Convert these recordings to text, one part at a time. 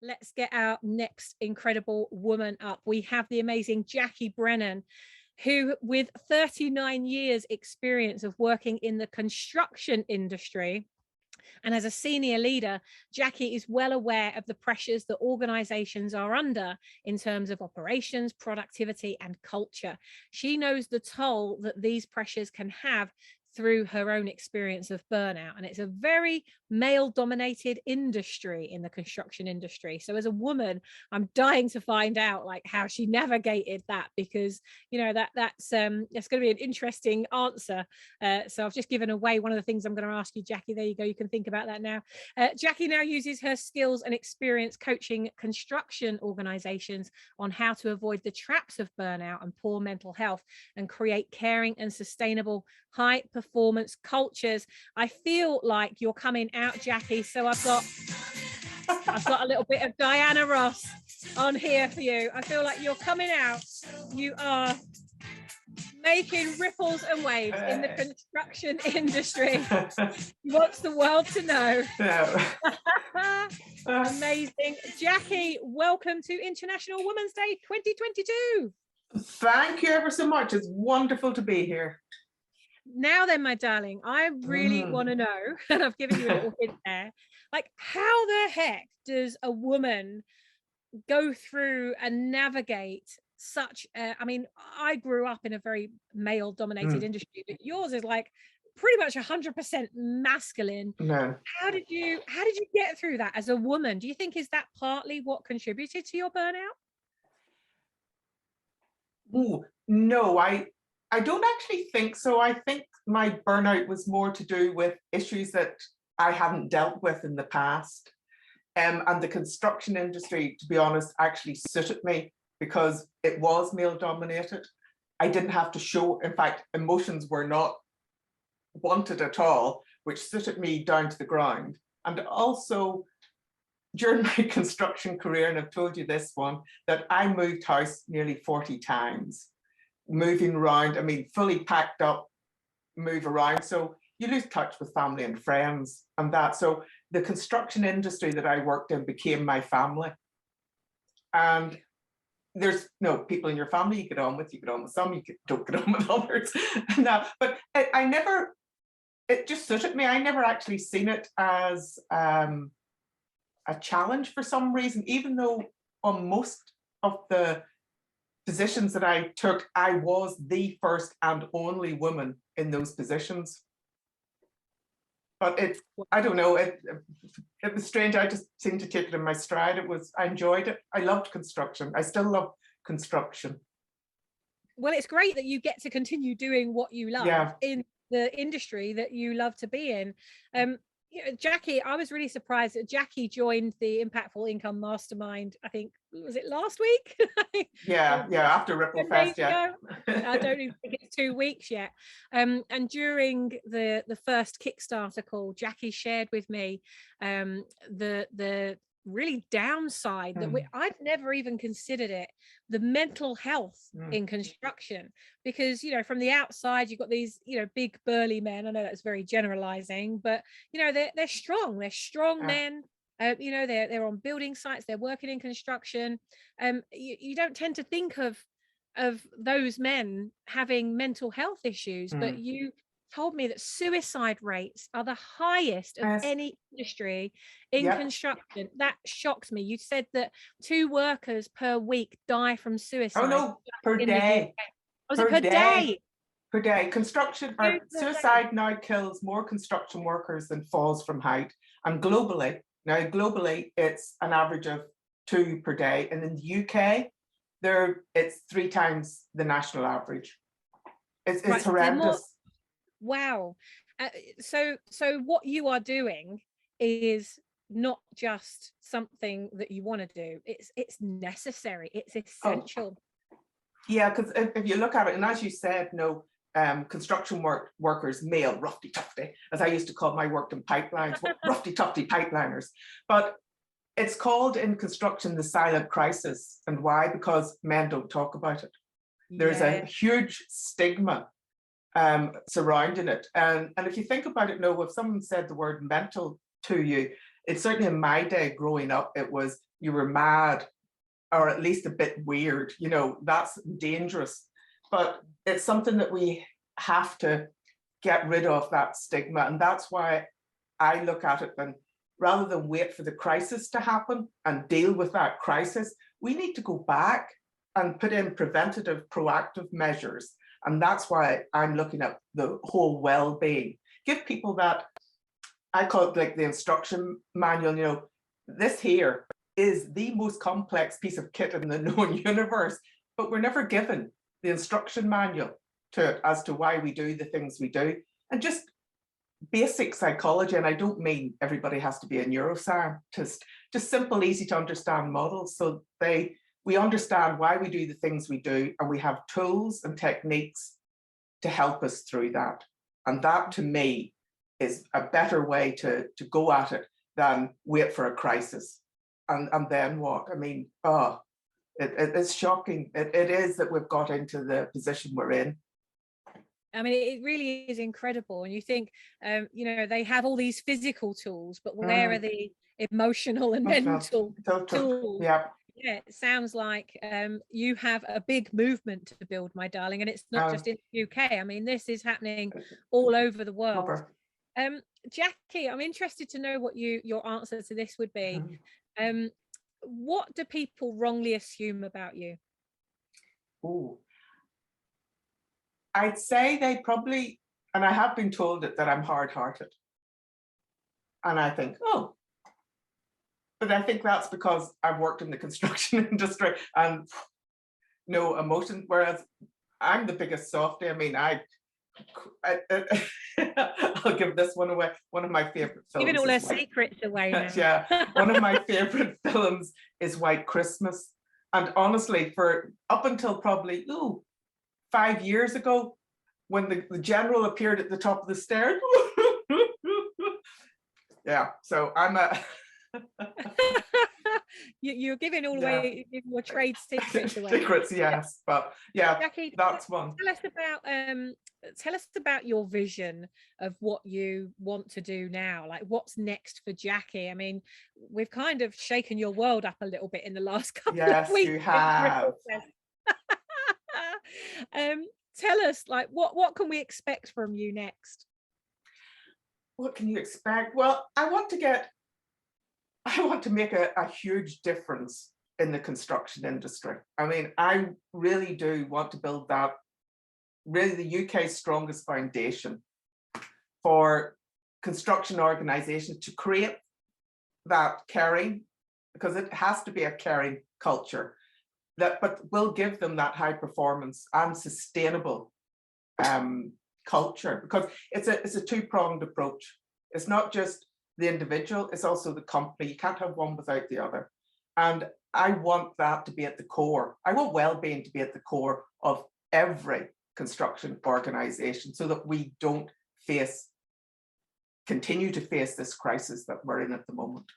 let's get our next incredible woman up. We have the amazing Jackie Brennan, who, with 39 years experience of working in the construction industry, and as a senior leader, Jackie is well aware of the pressures that organizations are under in terms of operations, productivity, and culture. She knows the toll that these pressures can have through her own experience of burnout. And it's a very male-dominated industry in the construction industry. So as a woman, I'm dying to find out like how she navigated that, because that's going to be an interesting answer. So I've just given away one of the things I'm going to ask you, Jackie. There you go. You can think about that now. Jackie now uses her skills and experience coaching construction organizations on how to avoid the traps of burnout and poor mental health and create caring and sustainable high performance cultures. I feel like you're coming out, Jackie. So I've got a little bit of Diana Ross on here for you. I feel like you're coming out. You are making ripples and waves in the construction industry. He wants the world to know. No. Amazing. Jackie, welcome to International Women's Day 2022. Thank you ever so much. It's wonderful to be here. Now then, my darling, I really want to know, and I've given you a little hint there, like, how the heck does a woman go through and navigate such I mean, I grew up in a very male dominated industry, but yours is like pretty much 100% masculine. No. How did you get through that as a woman? Do you think is that partly what contributed to your burnout? Ooh, no, I don't actually think so. I think my burnout was more to do with issues that I hadn't dealt with in the past. And the construction industry, to be honest, actually suited me because it was male dominated. I didn't have to show, in fact, emotions were not wanted at all, which suited me down to the ground. And also during my construction career, and I've told you this one, that I moved house nearly 40 times, moving around, I mean, fully packed up, move around. So you lose touch with family and friends and that. So the construction industry that I worked in became my family. And there's people in your family you get on with some, you don't get on with others. But it just suited me. I never actually seen it as a challenge for some reason, even though on most of the positions that I took, I was the first and only woman in those positions. But I don't know, it was strange. I just seemed to take it in my stride. I enjoyed it. I loved construction. I still love construction. Well, it's great that you get to continue doing what you love in the industry that you love to be in. Jackie, I was really surprised that Jackie joined the Impactful Income Mastermind. I think, was it last week? yeah, after Ripple Fest, I don't even think it's 2 weeks yet. And during the first Kickstarter call, Jackie shared with me the really downside that I'd never even considered it, the mental health in construction, because from the outside you've got these big burly men. I know that's very generalizing, but they're strong men. They're on building sites, they're working in construction. You don't tend to think of those men having mental health issues, but you told me that suicide rates are the highest of any industry in construction. That shocked me. You said that 2 workers per week die from suicide. Oh no, per day. Was it per day? Per day. Construction or suicide now kills more construction workers than falls from height. And globally it's an average of 2 per day. And in the UK, it's 3 times the national average. It's horrendous. Wow. So what you are doing is not just something that you want to do. It's necessary. It's essential. Yeah, because if you look at it, and as you said, construction workers, male, roughy tufty, as I used to call my work in pipelines, roughy tufty pipeliners. But it's called in construction the silent crisis. And why? Because men don't talk about it. There's a huge stigma surrounding it. And if you think about it, if someone said the word mental to you, it's certainly in my day growing up, it was you were mad, or at least a bit weird, you know, that's dangerous. But it's something that we have to get rid of, that stigma. And that's why I look at it, and rather than wait for the crisis to happen and deal with that crisis, we need to go back and put in preventative, proactive measures. And that's why I'm looking at the whole well-being. Give people that, I call it like the instruction manual, you know, this here is the most complex piece of kit in the known universe, but we're never given the instruction manual to it as to why we do the things we do. And just basic psychology, and I don't mean everybody has to be a neuroscientist, just simple, easy to understand models, so we understand why we do the things we do, and we have tools and techniques to help us through that. And that, to me, is a better way to go at it than wait for a crisis. And then what? I mean, it's shocking. It is that we've got into the position we're in. I mean, it really is incredible. And you think, you know, they have all these physical tools, but where are the emotional and mental tools? Yeah. Yeah, it sounds like you have a big movement to build, my darling, and it's not just in the UK. I mean, this is happening all over the world. Jackie, I'm interested to know what your answer to this would be. What do people wrongly assume about you? Oh, I'd say they probably, and I have been told it, that I'm hard-hearted. And I think, oh, but I think that's because I've worked in the construction industry and no emotion, whereas I'm the biggest softie. I mean, I'll give this one away. One of my favorite films. Giving all her secrets away now. Yeah, one of my favorite films is White Christmas. And honestly, for up until probably 5 years ago, when the general appeared at the top of the stairs, yeah. So I'm a. You're giving all away your trade secrets away. Secrets, yes, but yeah, Jackie, that's one. Tell us about your vision of what you want to do now. Like, what's next for Jackie? I mean, we've kind of shaken your world up a little bit in the last couple of weeks. Yes, you have. Tell us, like, what can we expect from you next? What can you expect? Well, I want to make a huge difference in the construction industry. I mean, I really do want to build that, really the UK's strongest foundation for construction organisations to create that caring, because it has to be a caring culture, but will give them that high performance and sustainable culture, because it's a two-pronged approach. It's not just the individual, it's also the company. You can't have one without the other. And I want that to be at the core. I want well-being to be at the core of every construction organisation, so that we don't continue to face this crisis that we're in at the moment.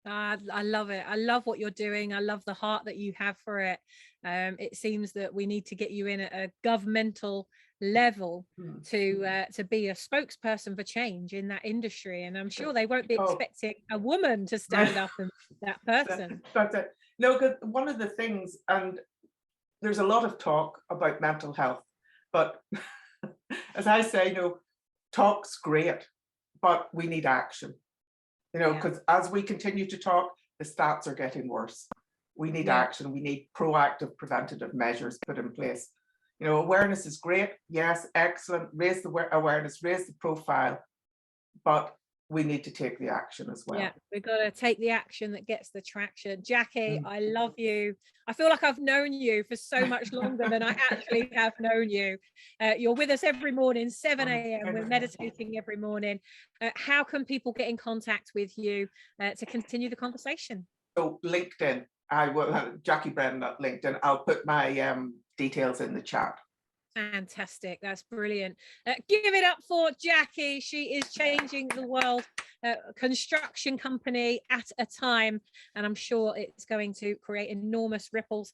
I love it. I love what you're doing. I love the heart that you have for it. It seems that we need to get you in at a governmental level to be a spokesperson for change in that industry, and I'm sure they won't be expecting a woman to stand up and be that person. That's it. No, because one of the things, and there's a lot of talk about mental health, but as I say, talk's great, but we need action. Because as we continue to talk, the stats are getting worse. We need action. We need proactive preventative measures put in place. Awareness is great. Yes, excellent. Raise the awareness, raise the profile, but we need to take the action as well. Yeah, we've got to take the action that gets the traction. Jackie, I love you. I feel like I've known you for so much longer than I actually have known you. You're with us every morning, 7 a.m. We're meditating every morning. How can people get in contact with you to continue the conversation? So LinkedIn, I will have Jackie Brennan at LinkedIn. I'll put my details in the chat. Fantastic. That's brilliant. Give it up for Jackie. She is changing the world. Construction company at a time, and I'm sure it's going to create enormous ripples